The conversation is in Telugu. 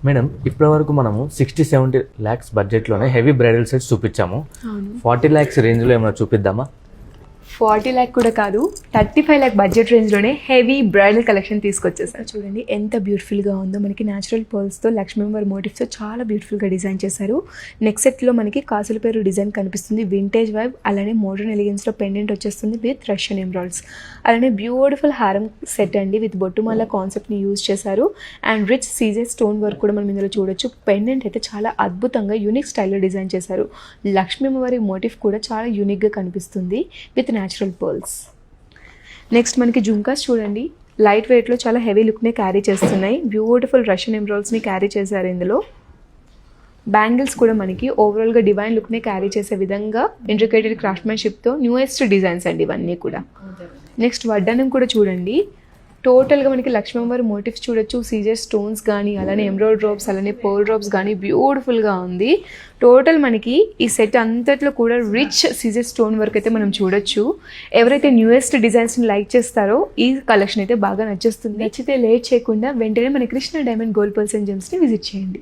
మేడం ఇప్పటి వరకు మనము 60-70 lakhs బడ్జెట్లోనే హెవీ బ్రైడల్ సెట్స్ చూపించాము. 40 lakhs రేంజ్లో ఏమైనా చూపిద్దామా? 40 lakh కూడా కాదు, 35 lakh బడ్జెట్ రేంజ్లోనే హెవీ బ్రైడల్ కలెక్షన్ తీసుకొచ్చేసారు. చూడండి ఎంత బ్యూటిఫుల్గా ఉందో. మనకి న్యాచురల్ పర్ల్స్తో లక్ష్మీవారి మోటివ్స్తో చాలా బ్యూటిఫుల్గా డిజైన్ చేశారు. నెక్ సెట్లో మనకి కాసుల పేరు డిజైన్ కనిపిస్తుంది, వింటేజ్ వైబ్. అలానే మోడర్న్ ఎలిగెన్స్లో పెండెంట్ వచ్చేస్తుంది విత్ రష్యన్ ఎమరాల్డ్స్. అలానే బ్యూటిఫుల్ హారం సెట్ అండి విత్ బొట్టుమాల కాన్సెప్ట్ని యూజ్ చేశారు. And rich ceases stone work కూడా మనం ఇందులో చూడొచ్చు. పెండెంట్ అయితే చాలా అద్భుతంగా యూనిక్ స్టైల్లో డిజైన్ చేశారు. లక్ష్మీవారి మోటివ్ కూడా చాలా యూనిక్గా కనిపిస్తుంది విత్ న్యాచురల్ పర్ల్స్. నెక్స్ట్ మనకి జుంకాస్ చూడండి, లైట్ వెయిట్లో చాలా హెవీ లుక్ని క్యారీ చేస్తున్నాయి. బ్యూటిఫుల్ రష్యన్ ఎమరాల్డ్స్ని క్యారీ చేశారు ఇందులో. బ్యాంగిల్స్ కూడా మనకి ఓవరాల్గా డివైన్ లుక్ని క్యారీ చేసే విధంగా ఇంట్రికేటెడ్ క్రాఫ్ట్మెన్షిప్తో న్యూయెస్ట్ డిజైన్స్ అండి ఇవన్నీ కూడా. నెక్స్ట్ వడ్డానం కూడా చూడండి, టోటల్గా మనకి లక్ష్మీవారి మోటివ్స్ చూడొచ్చు. సీజర్ స్టోన్స్ కానీ అలానే ఎమరాల్డ్ డ్రాప్స్ అలానే పర్ల్ డ్రాప్స్ కానీ బ్యూటిఫుల్గా ఉంది. టోటల్ మనకి ఈ సెట్ అంతట్లో కూడా రిచ్ సీజర్ స్టోన్ వర్క్ అయితే మనం చూడొచ్చు. ఎవరైతే న్యూయెస్ట్ డిజైన్స్ని లైక్ చేస్తారో ఈ కలెక్షన్ అయితే బాగా నచ్చేస్తుంది. నచ్చితే లేట్ చేయకుండా వెంటనే మన Krishna diamond gold pearls and జెమ్స్ని విజిట్ చేయండి.